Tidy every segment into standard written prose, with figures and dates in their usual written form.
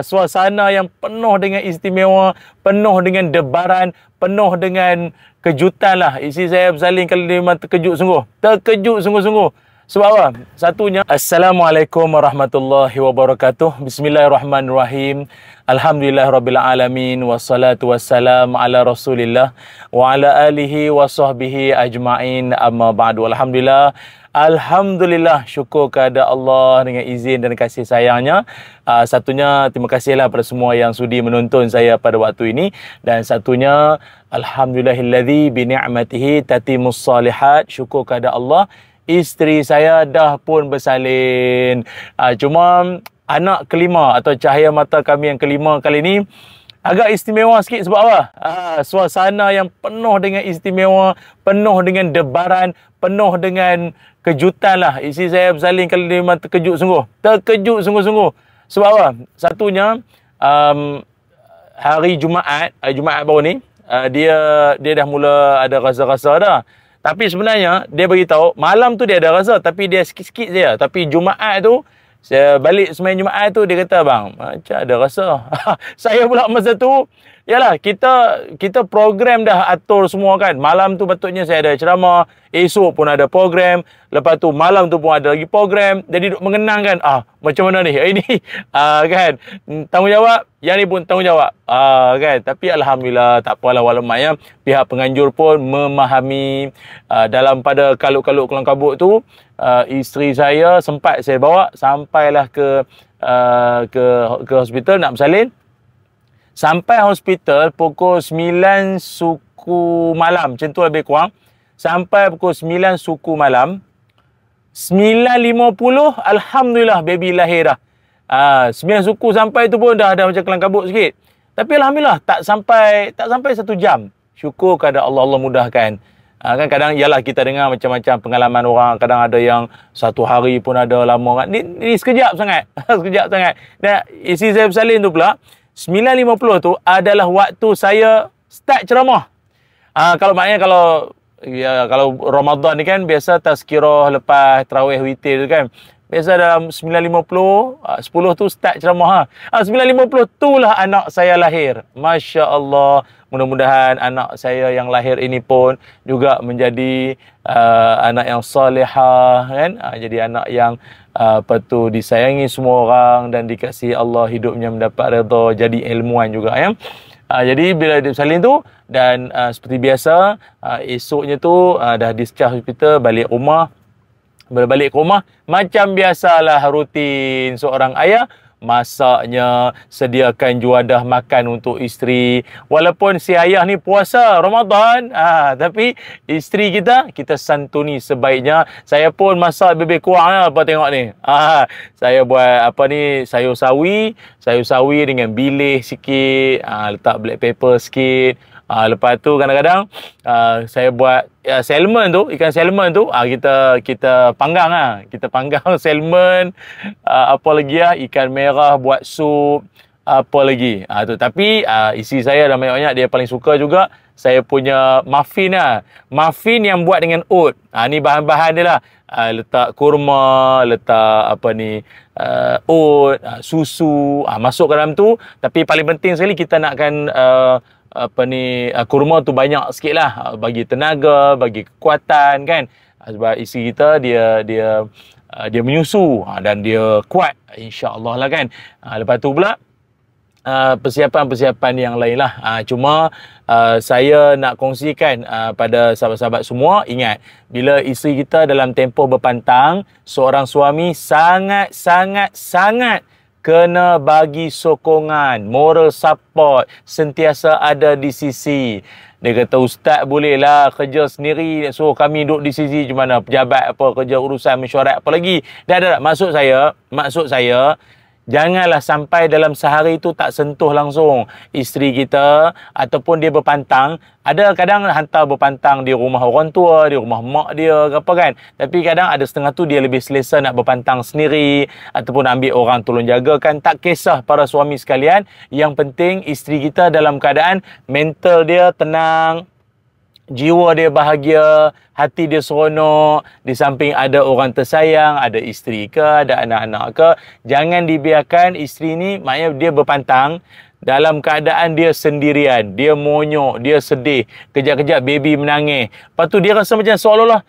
Suasana yang penuh dengan istimewa, penuh dengan debaran, penuh dengan kejutan lah. Isteri saya bersalin kalau dia memang terkejut sungguh. Terkejut sungguh-sungguh. Sebab apa? Satunya, Assalamualaikum warahmatullahi wabarakatuh. Bismillahirrahmanirrahim. Alhamdulillahirrabbilalamin. Wassalatu wassalam ala rasulillah. Wa ala alihi wa sahbihi ajma'in. Amma ba'du. Alhamdulillah, syukur kepada Allah dengan izin dan kasih sayangnya. Satunya, terima kasihlah kepada semua yang sudi menonton saya pada waktu ini. Dan satunya, Alhamdulillahilladzi bini'matihi tatimus salihat. Syukur kepada Allah, isteri saya dah pun bersalin. Cuma anak kelima atau cahaya mata kami yang kelima kali ni agak istimewa sikit. Sebab apa? Suasana yang penuh dengan istimewa, penuh dengan debaran, penuh dengan kejutan lah. Isteri saya bersalin kalau dia memang terkejut sungguh. Terkejut sungguh-sungguh. Sebab apa? Satunya, hari Jumaat baru ni, dia dah mula ada rasa-rasa dah. Tapi sebenarnya dia beritahu malam tu dia ada rasa, tapi dia sikit-sikit je. Tapi Jumaat tu, saya balik sembahyang Jumaat tu, dia kata, bang, macam ada rasa. Saya pula masa tu, yalah, kita program dah atur semua kan. Malam tu patutnya saya ada ceramah, esok pun ada program, lepas tu malam tu pun ada lagi program. Jadi duk mengenang kan, macam mana ni? Ini kan, tanggungjawab, yang ni pun tanggungjawab. Kan, tapi alhamdulillah tak apalah, walaupun ya, pihak penganjur pun memahami. Dalam pada kalut-kalut kelang kabut tu, isteri saya sempat saya bawa sampailah ke hospital nak bersalin. Sampai hospital pukul 9 suku malam, macam tu lebih kurang. Sampai pukul 9 suku malam, 9.50 alhamdulillah baby lahir dah. 9 suku sampai tu pun dah macam kelang kabut sikit. Tapi alhamdulillah tak sampai 1 jam. Syukur kepada Allah, Allah mudahkan. Kan kadang yalah kita dengar macam-macam pengalaman orang, kadang ada yang 1 hari pun ada lama kan. Ni sekejap sangat. Sekejap sangat. Dan isi saya bersalin tu pula 9.50 tu adalah waktu saya start ceramah. Kalau maknanya kalau Ramadan ni kan biasa tazkirah lepas tarawih witir tu kan. Biasa dalam 9.50, 10 tu start ceramah. 9.50 tu lah anak saya lahir. Masya Allah. Mudah-mudahan anak saya yang lahir ini pun juga menjadi anak yang salihah kan. Jadi anak yang disayangi semua orang dan dikasihi Allah, hidupnya mendapat redha, jadi ilmuwan juga ya. Jadi bila dia bersalin tu dan seperti biasa esoknya tu dah discharge hospital, balik rumah. Bila balik ke rumah, macam biasalah rutin seorang ayah, masaknya, sediakan juadah makan untuk isteri. Walaupun si ayah ni puasa Ramadan, tapi isteri kita santuni sebaiknya. Saya pun masak lebih kurang lah apa tengok ni. Saya buat sayur sawi dengan bilih sikit, letak black pepper sikit. Lepas tu kadang-kadang saya buat salmon tu, ikan salmon tu kita panggang lah. Kita panggang salmon, apa lagi ikan merah buat sup, apa lagi. Tu tapi isteri saya dan banyak-banyak dia paling suka juga saya punya muffin lah. Muffin yang buat dengan oat. Ni bahan-bahan dia lah. Letak kurma, letak oat, susu, masuk ke dalam tu. Tapi paling penting sekali kita nakkan kurma tu banyak sikit lah, bagi tenaga, bagi kekuatan kan. Sebab isteri kita dia menyusu dan dia kuat insya-Allah lah kan. Lepas tu pula persiapan-persiapan yang lain lah. Cuma saya nak kongsikan pada sahabat-sahabat semua, ingat bila isteri kita dalam tempoh berpantang, seorang suami sangat kena bagi sokongan, moral support, sentiasa ada di sisi. Dia kata, ustaz bolehlah kerja sendiri, suruh kami duduk di sisi macam mana, pejabat apa, kerja urusan mesyuarat apa lagi. Dah. Maksud saya, janganlah sampai dalam sehari itu tak sentuh langsung isteri kita ataupun dia berpantang. Ada kadang hantar berpantang di rumah orang tua, di rumah mak dia apa kan. Tapi kadang ada setengah tu dia lebih selesa nak berpantang sendiri ataupun ambil orang tolong jaga kan. Tak kisah para suami sekalian, yang penting isteri kita dalam keadaan mental dia tenang, jiwa dia bahagia, hati dia seronok, di samping ada orang tersayang, ada isteri ke, ada anak-anak ke. Jangan dibiarkan isteri ni, maknanya dia berpantang dalam keadaan dia sendirian, dia monyok, dia sedih, kejap-kejap baby menangis. Lepas tu dia rasa macam seolah-olah,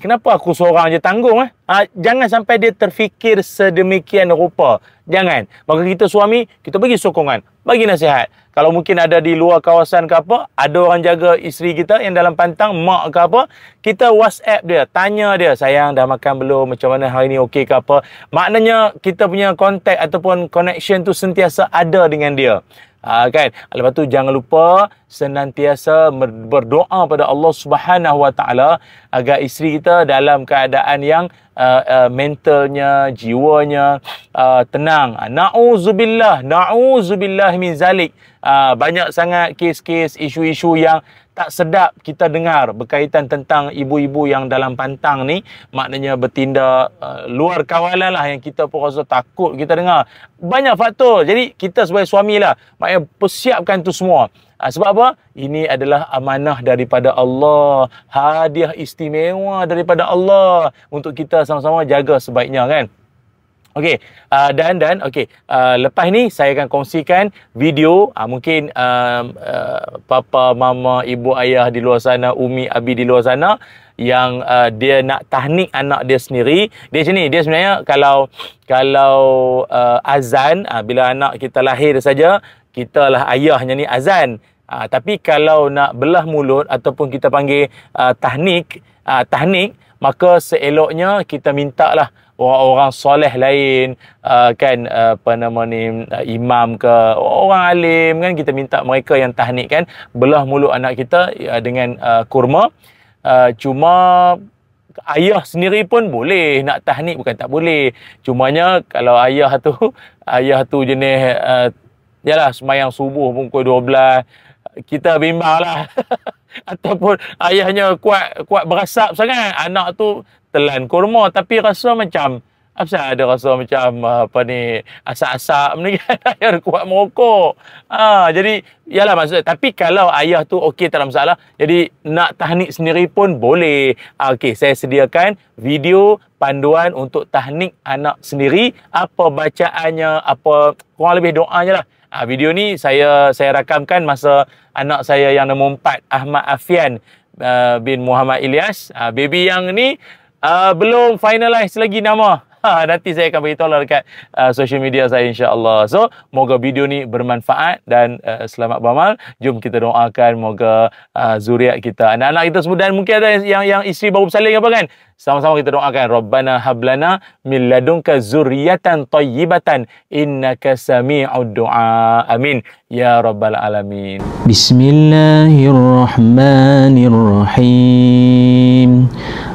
kenapa aku seorang je tanggung? Jangan sampai dia terfikir sedemikian rupa. Jangan. Maka kita suami, kita bagi sokongan, bagi nasihat. Kalau mungkin ada di luar kawasan ke apa, ada orang jaga isteri kita yang dalam pantang, mak ke apa, kita WhatsApp dia, tanya dia, sayang dah makan belum, macam mana hari ni, okey ke apa. Maknanya kita punya kontak ataupun connection tu sentiasa ada dengan dia. Kan? Lepas tu jangan lupa senantiasa berdoa pada Allah Subhanahu Wa Taala agar isteri kita dalam keadaan yang mentalnya, jiwanya tenang. Na'udzubillah min zalik. Banyak sangat kes-kes, isu-isu yang tak sedap kita dengar berkaitan tentang ibu-ibu yang dalam pantang ni, maknanya bertindak luar kawalan lah, yang kita pun rasa takut kita dengar. Banyak faktor. Jadi kita sebagai suami lah, maknanya persiapkan tu semua. Sebab apa? Ini adalah amanah daripada Allah, hadiah istimewa daripada Allah untuk kita sama-sama jaga sebaiknya, kan? Okey, okey, lepas ni saya akan kongsikan video, mungkin papa, mama, ibu, ayah di luar sana, umi, abi di luar sana yang dia nak tahnik anak dia sendiri. Dia macam ni, dia sebenarnya kalau azan, bila anak kita lahir saja, kita lah ayahnya ni azan. Tapi kalau nak belah mulut ataupun kita panggil tahnik, maka seeloknya kita mintalah orang-orang soleh lain, kan, apa nama ni, imam ke, orang alim, kan, kita minta mereka yang tahnik, kan, belah mulut anak kita dengan kurma. Cuma ayah sendiri pun boleh nak tahnik, bukan tak boleh. Cumanya kalau ayah tu jenis yalah sembahyang subuh pukul 12, kita bimbang lah. Ataupun ayahnya kuat berasap sangat, anak tu telan kurma tapi rasa macam apa, ada rasa macam apa ni, asap-asap ni, kan. Ayah kuat merokok. Jadi yalah maksud, tapi kalau ayah tu okey, tak ada masalah. Jadi nak tahnik sendiri pun boleh. Okey, saya sediakan video panduan untuk tahnik anak sendiri, apa bacaannya, apa kurang lebih doanya lah. Video ni saya rakamkan masa anak saya yang nombor 4, Ahmad Afian bin Muhammad Ilyas. Baby yang ni belum finalize lagi nama. Nanti saya akan beritahu lah dekat social media saya, insya-Allah. So, moga video ni bermanfaat dan selamat beramal. Jom kita doakan moga zuriat kita, anak-anak kita semua, dan mungkin ada yang isteri baru bersalin apa, kan. Sama-sama kita doakan, Rabbana hablana min ladunka zurriyatan thayyibatan innaka sami'ud du'a. Amin ya rabbal alamin. Bismillahirrahmanirrahim.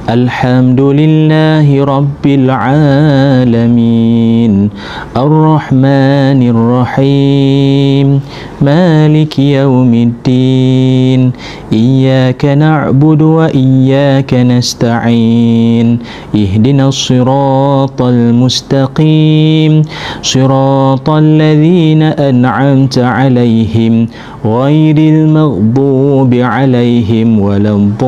Alhamdulillahi rabbil alamin. Ar-Rahmanir Rahim. Maliki yaumiddin. Iyyaka na'budu wa iyyaka nasta'in. Ihdinas siratal mustaqim. Siratal ladzina an'amta 'alaihim ghairil maghdubi 'alaihim waladdallin.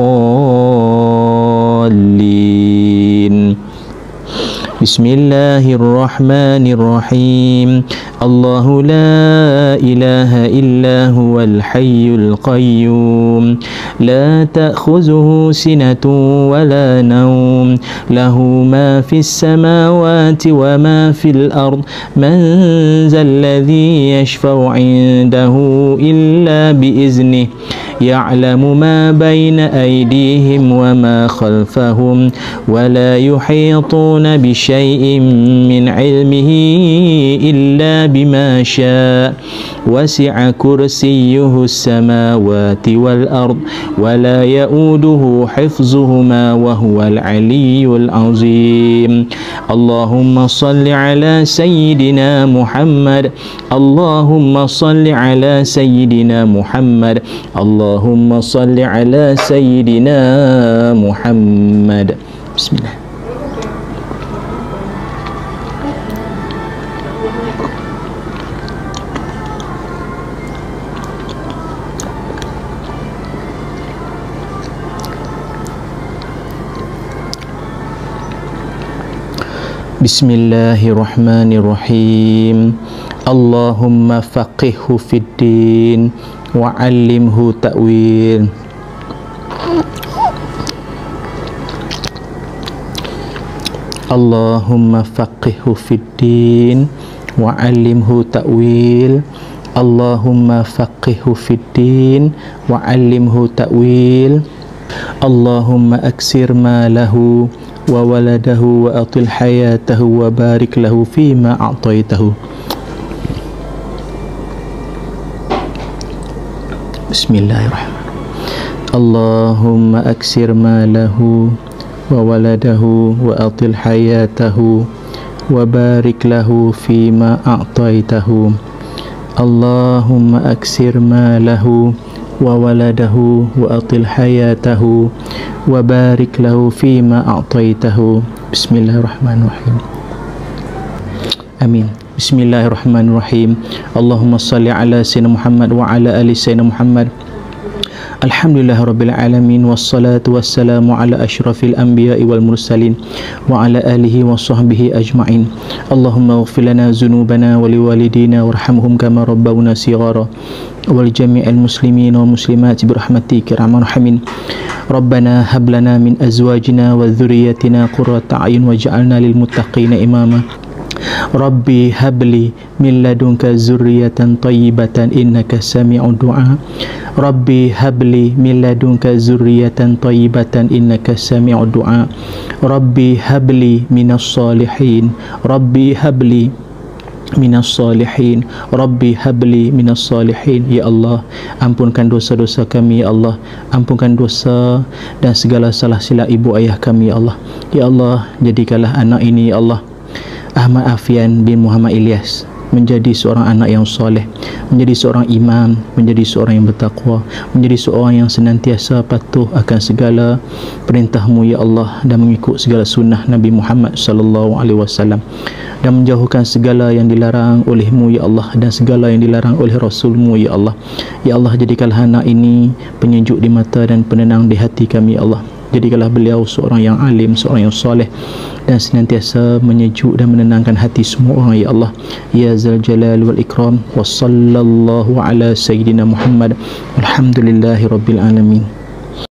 Bismillahirrahmanirrahim. Allahu la ilaha illa huwal hayyul qayyum. La ta'khuzuhu sinatun wa la nawm. Lahu ma fis samawati wa ma fil ard. Man zal ladzi yashfa'u 'indahu illa biiznihi. يعلم ما بين أيديهم وما خلفهم ولا يحيطون بشيء من علمه إلا بما شاء وسع كرسيه السماوات والأرض ولا يؤوده حفظهما وهو العلي العظيم. اللهم صل على سيدنا محمد. اللهم صل على سيدنا محمد. اللهم صل على سيدنا محمد. بسم الله. Bismillahirrahmanirrahim. Allahumma faqihhu fid din wa 'allimhu ta'wil. Allahumma faqihhu fid din wa 'allimhu ta'wil. Allahumma faqihhu fid din wa 'allimhu ta'wil. Allahumma aksir malahu wa waladahu wa atil hayatahu wa barik lahu fima a'taitahu. Bismillahirrahmanirrahim. Allahumma aksir malahu wa waladahu wa atil hayatahu wa barik lahu fima a'taitahu. Allahumma aksir malahu wa waladahu wa atil hayatahu wa barik lahu fima a'taitahu. Bismillahirrahmanirrahim. Amin. Bismillahirrahmanirrahim. Allahumma salli ala sayyidina Muhammad wa ala ali sayyidina Muhammad. Alhamdulillahirabbil alamin wassalatu wassalamu ala asyrafil anbiya'i wal mursalin wa ala alihi wa sahbihi ajma'in. Allahumma ighfir lana dzunubana wa liwalidina warhamhum kama rabbawna shighara wal jami'il muslimin wal muslimat bi rahmatika ya arhamar rahimin. Rabbana hab lana min azwajina wa dhurriyyatina qurrata a'yun waj'alna lil muttaqina imama. Rabbi habli min ladunka zurriyatan tayyibatan innaka sami'ud du'a. Rabbi habli min ladunka zurriyatan tayyibatan innaka sami'ud du'a. Rabbi habli minas salihin. Rabbi habli minas salihin. Rabbi habli minas salihin. Ya Allah, ampunkan dosa-dosa kami ya Allah. Ampunkan dosa dan segala salah silap ibu ayah kami ya Allah. Ya Allah, jadikanlah anak ini ya Allah, Ahmad Afian bin Muhammad Ilyas, menjadi seorang anak yang soleh, menjadi seorang imam, menjadi seorang yang bertakwa, menjadi seorang yang senantiasa patuh akan segala perintah-Mu ya Allah, dan mengikut segala sunnah Nabi Muhammad sallallahu alaihi wasallam, dan menjauhkan segala yang dilarang oleh-Mu ya Allah, dan segala yang dilarang oleh Rasul-Mu ya Allah. Ya Allah, jadikanlah anak ini penyejuk di mata dan penenang di hati kami ya Allah. Jadikanlah beliau seorang yang alim, seorang yang soleh, dan senantiasa menyejuk dan menenangkan hati semua orang ya Allah. Ya Zal Jalal wal Ikram. Wa sallallahu ala sayyidina Muhammad. Alhamdulillahi rabbil alamin.